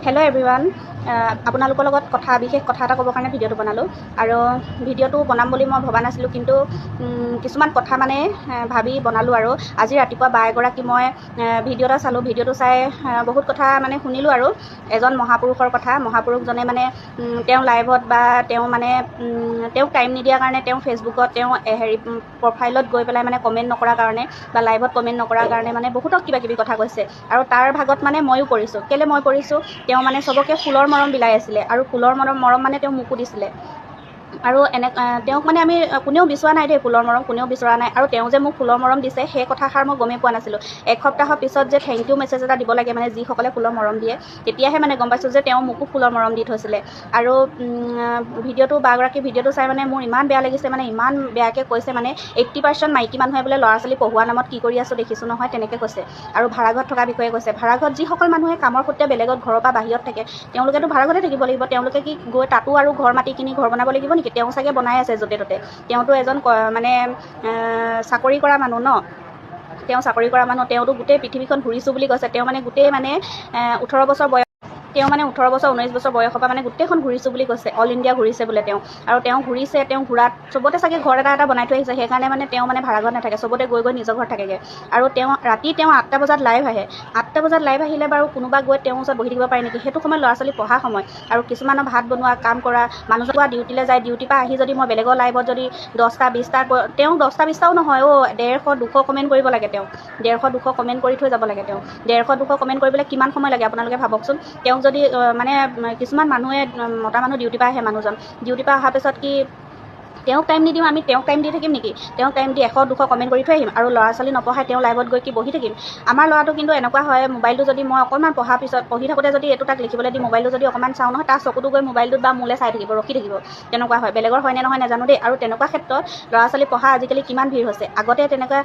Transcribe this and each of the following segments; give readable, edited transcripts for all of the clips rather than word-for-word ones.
Hello' everyone, আপোনালোকৰ লগত বিশেষ কথা এটা ক'বৰ কাৰণে ভিডিঅ'টো বনালোঁ। আৰু ভিডিঅ'টো বনাম বুলি মই ভবা নাছিলোঁ, কিন্তু কিছুমান কথা মানে ভাবি বনালোঁ। আৰু আজি ৰাতিপুৱা বা এগৰাকী মই ভিডিঅ' এটা চালোঁ। ভিডিঅ'টো চাই বহুত কথা মানে শুনিলোঁ। আৰু এজন মহাপুৰুষৰ কথা, মহাপুৰুষজনে মানে তেওঁ লাইভত বা তেওঁক টাইম নিদিয়াৰ কাৰণে, তেওঁ ফেচবুকত প্ৰফাইলত গৈ পেলাই মানে কমেণ্ট নকৰাৰ কাৰণে বা লাইভত কমেণ্ট নকৰাৰ কাৰণে মানে বহুতক কিবা কিবি কথা কৈছে। আৰু তাৰ ভাগত মানে ময়ো পৰিছোঁ। কেলৈ মই পৰিছোঁ? তেওঁ মানে চবকে ফুলৰ মৰম বিলাই আছিলে, আৰু ফুলৰ মৰম মানে তেওঁ মোকো দিছিলে। আৰু তেওঁক মানে আমি কোনেও বিচৰা নাই দেই, ফুলৰ মৰম কোনেও বিচৰা নাই। আৰু তেওঁ যে মোক ফুলৰ মৰম দিছে সেই কথাষাৰ মই গমেই পোৱা নাছিলোঁ। এসপ্তাহৰ পিছত যে থেংক ইউ মেছেজ এটা দিব লাগে, মানে যিসকলে ফুলৰ মৰম দিয়ে, তেতিয়াহে মানে গম পাইছোঁ যে তেওঁ মোকো ফুলৰ মৰম দি থৈছিলে। আৰু বাগৰাকী ভিডিঅ'টো চাই মানে মোৰ ইমান বেয়া লাগিছে, মানে ইমান বেয়াকৈ কৈছে। মানে 80% মাইকী মানুহে বোলে ল'ৰা ছোৱালী পঢ়োৱা নামত কি কৰি আছোঁ দেখিছোঁ নহয়, তেনেকৈ কৈছে। আৰু ভাড়াঘৰত থকা বিষয়ে কৈছে। ভাড়াঘৰত যিসকল মানুহে কামৰ সূত্ৰে বেলেগত ঘৰৰ পৰা বাহিৰত থাকে, তেওঁলোকেতো ভাড়াঘৰতে থাকিব লাগিব। তেওঁলোকে কি গৈ তাতো আৰু ঘৰ মাটি কিনি ঘৰ বনাব লাগিব নেকি? তেওঁ চাগে বনাই আছে য'তে ত'তে। তেওঁতো এজন চাকৰি কৰা মানুহ ন। তেওঁ চাকৰি কৰা মানুহ, তেওঁতো গোটেই পৃথিৱীখন ঘূৰিছোঁ বুলি কৈছে। তেওঁ মানে গোটেই 18 বছৰ বয়স, তেওঁ 18 বছৰ 19 বছৰ বয়সৰ পৰা গোটেইখন ঘূৰিছোঁ বুলি কৈছে। অল ইণ্ডিয়া ঘূৰিছে বোলে তেওঁ। আৰু তেওঁ ঘূৰিছে, তেওঁ ঘূৰাত চবতে চাগে ঘৰ এটা বনাই থৈ আহিছে। সেইকাৰণে তেওঁ ভাড়াঘৰত নাথাকে, চবতে গৈ নিজৰ ঘৰত থাকেগৈ। আৰু ৰাতি 8টা বজাত লাইভ আহে। 8টা বজাত লাইভ আহিলে বাৰু কোনোবা গৈ তেওঁৰ ওচৰত বহি থাকিব পাৰে নেকি? সেইটো সময় ল'ৰা ছোৱালী পঢ়া সময়। আৰু কিছুমানৰ ভাত বনোৱা, কাম কৰা, মানুহজন ডিউটিলৈ যায়। ডিউটিৰ পৰা আহি যদি মই বেলেগৰ লাইভত যদি 10টা 20টা, তেওঁ 10টা 20টাও নহয় 150 200 কমেণ্ট কৰিব লাগে। তেওঁ 150 200 কমেণ্ট কৰি থৈ যাব লাগে। তেওঁ 150 200 কমেণ্ট কৰিবলৈ কিমান সময় লাগে আপোনালোকে ভাবকচোন। তেওঁক যদি কিছুমান মানুহে, মতা মানুহ ডিউটিৰ পৰা আহে, মানুহজন ডিউটিৰ পৰা অহাৰ পিছত কি তেওঁক টাইম নিদিওঁ? আমি তেওঁক টাইম দি থাকিম নেকি? তেওঁক টাইম দি 100 200 কমেণ্ট কৰি থৈ আহিম, আৰু ল'ৰা ছোৱালী নপঢ়াই তেওঁ লাইভত গৈ কি বহি থাকিম? আমাৰ ল'ৰাটো কিন্তু এনেকুৱা হয়, মোবাইলটো যদি মই অকণমান পঢ়ি থাকোঁতে যদি এইটো তাক লিখিবলৈ দি মোবাইলটো যদি অকণমান চাওঁ নহয়, তাৰ চকুটো গৈ মোবাইলটোত বা মোলৈ চাই থাকিব, ৰখি থাকিব। তেনেকুৱা হয়। বেলেগৰ হয়নে নহয় নাজানো দেই। আৰু তেনেকুৱা ক্ষেত্ৰত ল'ৰা ছোৱালী পঢ়া আজিকালি কিমান ভিৰ হৈছে। আগতে তেনেকুৱা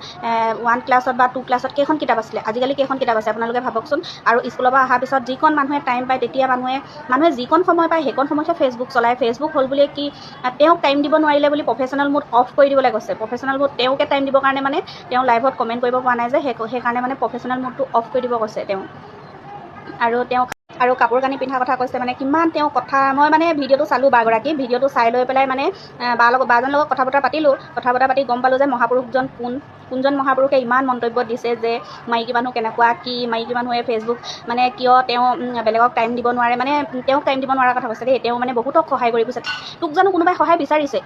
1 ক্লাছত বা 2 ক্লাছত কেইখন কিতাপ আছিলে, আজিকালি কেইখন কিতাপ আছে আপোনালোকে ভাবকচোন। আৰু স্কুলৰ পৰা অহাৰ পিছত যিকণ মানুহে টাইম পায়, তেতিয়া মানুহে যিকণ সময় পায় সেইকণ সময়তহে ফেচবুক চলায়। ফেচবুক হ'ল বুলিয়ে কি তেওঁক টাইম দিব নোৱাৰিলে বুলি প্ৰফেচনেল মুড অফ কৰি দিবলৈ কৈছে। প্ৰফেচনেল মুড তেওঁকে টাইম দিবৰ কাৰণে তেওঁ লাইভত কমেণ্ট কৰিব পৰা নাই যে, সেইকাৰণে প্ৰফেচনেল মুডটো অফ কৰি দিব কৈছে তেওঁ। আৰু কাপোৰ কানি পিন্ধা কথা কৈছে। কিমান তেওঁ কথা, মই ভিডিঅ'টো চালোঁ। বাগৰাকী ভিডিঅ'টো চাই লৈ পেলাই বাজনৰ লগত কথা বতৰা পাতিলোঁ। কথা বতৰা পাতি গম পালোঁ যে মহাপুৰুষজন কোনজন মহাপুৰুষে ইমান মন্তব্য দিছে যে মাইকী মানুহ কেনেকুৱা, কি মাইকী মানুহে ফেচবুক কিয় তেওঁ বেলেগক টাইম দিব নোৱাৰে, তেওঁক টাইম দিব নোৱাৰাৰ কথা কৈছে দেই। তেওঁ বহুতক সহায় কৰি ফুৰিছে। তোক জানো কোনোবাই সহায় বিচাৰিছে?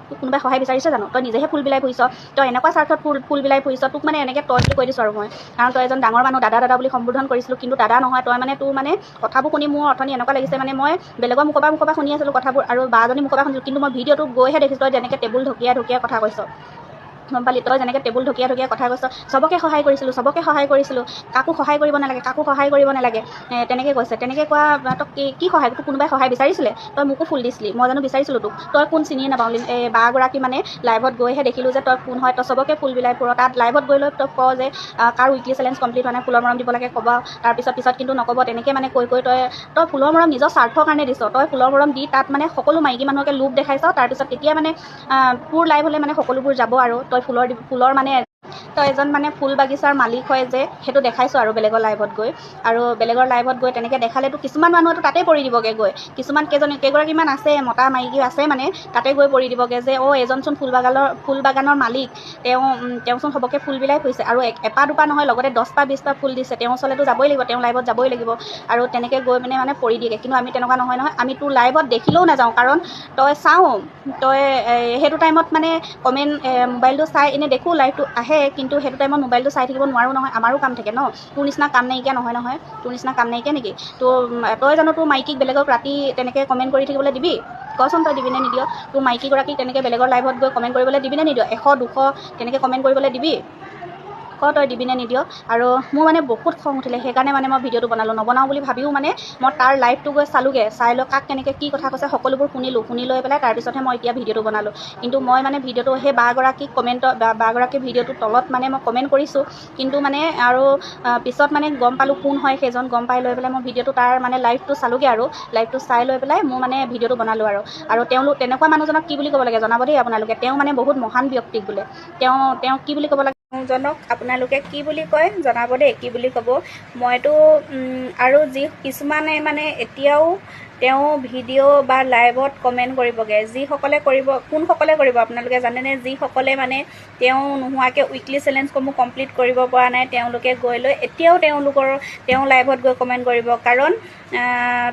তোক কোনোবাই সহায় বিচাৰিছে জানো? তই নিজেহে ফুল বিলাই ফুৰিছ। তই এনেকুৱা স্বাৰ্থত ফুল বিলাই ফুৰিছ। তোক এনেকৈ তই বুলি কৈ দিছোঁ আৰু মই, কাৰণ তই এজন ডাঙৰ মানুহ। দাদা বুলি সম্বোধন কৰিছিলোঁ, কিন্তু দাদা নহয়। তই তোৰ কথাবোৰ শুনি মোৰ অথনি এনেকুৱা লাগিছে, মই বেলেগৰ মুখৰ পৰা শুনি আছিলোঁ কথাবোৰ, আৰু বাজনী মুখৰ পৰা শুনিছিলোঁ, কিন্তু মই ভিডিঅ'টোত গৈহে দেখিছোঁ তই যেনেকৈ টেবুল ঢকিয়াই কথা কৈছ। গম পালি? তই যেনেকৈ টেবুল ঢকিয়াই কথা কৈছ, চবকে সহায় কৰিছিলোঁ, কাকো সহায় কৰিব নালাগে, তেনেকৈ কৈছে। তেনেকৈ কোৱা তই কি সহায়? তোক কোনোবাই সহায় বিচাৰিছিলে? তই মোকো ফুল দিছিলি, মই জানো বিচাৰিছিলোঁ তোক? তই কোন চিনিয়ে নাপাওঁ। বাগৰাকী লাইভত গৈহে দেখিলোঁ যে তই কোন হয়। তই চবকে ফুল বিলাই ফুৰ। তাত লাইভত গৈ লৈ তই কওঁ যে কাৰ উইকলি চেলেঞ্জ কমপ্লিট হোৱা নাই, ফুলৰ মৰম দিব লাগে ক'ব। তাৰপিছত কিন্তু নক'ব। তেনেকৈ কৈ তই ফুলৰ মৰম নিজৰ স্বাৰ্থৰ কাৰণে দিছ। তই ফুলৰ মৰম দি তাত সকলো মাইকী মানুহকে লোভ দেখাইছ। তাৰপিছত তেতিয়া তোৰ লাইভ হ'লে সকলোবোৰ যাব, আৰু তই ফুলৰ তই এজন ফুল বাগিচাৰ মালিক হয় যে, সেইটো দেখাইছোঁ আৰু বেলেগৰ লাইভত গৈ। আৰু বেলেগৰ লাইভত গৈ তেনেকৈ দেখালেতো কিছুমান মানুহতো তাতে পৰি দিবগৈ গৈ। কিছুমান কেইগৰাকীমান আছে, মতা মাইকী আছে, তাতে গৈ পৰি দিবগৈ যে এজনচোন ফুল বাগানৰ মালিক, তেওঁচোন সবকে ফুল বিলাই ফুৰিছে, আৰু এপাহ দুপা নহয়, লগতে 10পা 20পা ফুল দিছে। তেওঁৰ ওচৰলৈতো যাবই লাগিব, তেওঁ লাইভত যাবই লাগিব। আৰু তেনেকৈ গৈ পৰি দিয়েগৈ। কিন্তু আমি তেনেকুৱা নহয়। আমি তোৰ লাইভত দেখিলেও নাযাওঁ, কাৰণ তই সেইটো টাইমত কমেণ্ট মোবাইলটো চাই এনেই দেখোঁ, লাইভটো আহে, কিন্তু সেইটো টাইমত মোবাইলটো চাই থাকিব নোৱাৰোঁ নহয়। আমাৰো কাম থাকে ন। তোৰ নিচিনা কাম নাইকিয়া নহয়। তোৰ নিচিনা কাম নাইকিয়া নেকি? তই জানো তোৰ মাইকীক বেলেগক ৰাতি তেনেকৈ কমেণ্ট কৰি থাকিবলৈ দিবি? কচোন, তই দিবিনে নিদিয়? তোৰ মাইকীগৰাকীক তেনেকৈ বেলেগৰ লাইভত গৈ কমেণ্ট কৰিবলৈ দিবিনে নিদিয়? 100 200 তেনেকৈ কমেণ্ট কৰিবলৈ দিবি? তই দিবিনে নিদিয়? আৰু মোৰ বহুত খং উঠিলে। সেইকাৰণে মই ভিডিঅ'টো বনালোঁ। নবনাওঁ বুলি ভাবিও মই তাৰ লাইভটো গৈ চালোগৈ। চাই লৈ কাক কেনেকৈ কি কথা কৈছে সকলোবোৰ শুনি লৈ পেলাই তাৰপিছতহে মই এতিয়া ভিডিঅ'টো বনালোঁ। কিন্তু মই ভিডিঅ'টো সেই বাগৰাকীৰ ভিডিঅ'টোৰ তলত মই কমেণ্ট কৰিছোঁ, কিন্তু আৰু পিছত গম পালোঁ কোন হয় সেইজন। গম পাই লৈ পেলাই মই ভিডিঅ'টো তাৰ লাইভটো চালোগৈ, আৰু লাইভটো চাই লৈ পেলাই মোৰ ভিডিঅ'টো বনালোঁ। আৰু তেনেকুৱা মানুহজনক কি বুলি ক'ব লাগে জনাব দেই আপোনালোকে। তেওঁ বহুত মহান ব্যক্তি বোলে। তেওঁ কি বুলি ক'ব লাগে? মানুহজনক আপোনালোকে কি বুলি কয় জনাব দেই, কি বুলি ক'ব। মইতো আৰু যি কিছুমানে মানে এতিয়াও তেওঁ ভিডিঅ' বা লাইভত কমেণ্ট কৰিবগৈ, যিসকলে কৰিব, কোনসকলে কৰিব আপোনালোকে জানেনে? যিসকলে মানে তেওঁ নোহোৱাকৈ উইকলি চেলেঞ্জসমূহ কমপ্লিট কৰিব পৰা নাই, তেওঁলোকে গৈ লৈ এতিয়াও তেওঁ লাইভত গৈ কমেণ্ট কৰিব। কাৰণ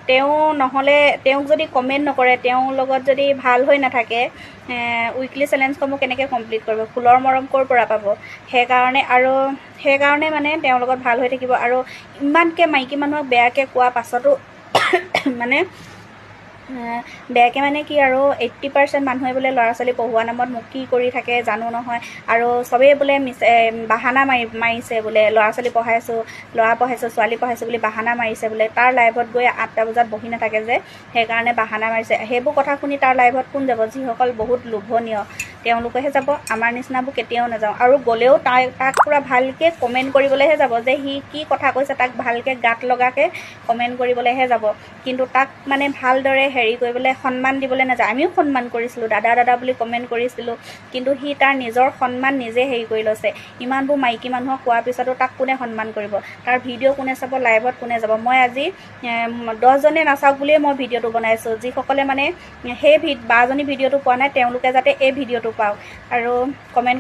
তেওঁ নহ'লে, তেওঁক যদি কমেণ্ট নকৰে, তেওঁৰ লগত যদি ভাল হৈ নাথাকে, উইকলি চেলেঞ্জসমূহ কেনেকৈ কমপ্লিট কৰিব? ফুলৰ মৰম ক'ৰ পৰা পাব? সেইকাৰণে মানে তেওঁৰ লগত ভাল হৈ থাকিব। আৰু ইমানকৈ মাইকী মানুহক বেয়াকৈ কোৱা পাছতো মানে বেয়াকৈ মানে কি আৰু 80% মানুহে বোলে ল'ৰা ছোৱালী পঢ়োৱা নামত মোক কি কৰি থাকে জানো নহয়। আৰু চবেই বোলে বাহানা মাৰিছে বোলে, ল'ৰা ছোৱালী পঢ়াইছোঁ, ল'ৰা পঢ়াইছোঁ, ছোৱালী পঢ়াইছোঁ বুলি বাহানা মাৰিছে বোলে। তাৰ লাইভত গৈ 8টা বজাত বহি নাথাকে যে, সেইকাৰণে বাহানা মাৰিছে। সেইবোৰ কথা শুনি তাৰ লাইভত কোন যাব? যিসকল বহুত লোভনীয় তেওঁলোকেহে যাব, আমাৰ নিচিনাবোৰ কেতিয়াও নাযাওঁ। আৰু গ'লেও তাক পূৰা ভালকৈ কমেণ্ট কৰিবলৈহে যাব, যে সি কি কথা কৈছে তাক ভালকৈ গাত লগাকৈ কমেণ্ট কৰিবলৈহে যাব। কিন্তু তাক মানে ভালদৰে হেৰি কৰিবলৈ, সন্মান দিবলৈ নাযায়। আমিও সন্মান কৰিছিলোঁ, দাদা বুলি কমেণ্ট কৰিছিলোঁ, কিন্তু সি তাৰ নিজৰ সন্মান নিজে হেৰি কৰি লৈছে। ইমানবোৰ মাইকী মানুহক কোৱাৰ পিছতো তাক কোনে সন্মান কৰিব? তাৰ ভিডিঅ' কোনে চাব? লাইভত কোনে যাব? মই আজি 10জনে নাচাওক বুলিয়ে মই ভিডিঅ'টো বনাইছোঁ। যিসকলে মানে সেই 12জনী ভিডিঅ'টো পোৱা নাই, তেওঁলোকে যাতে এই ভিডিঅ'টো পাওক আৰু কমেণ্ট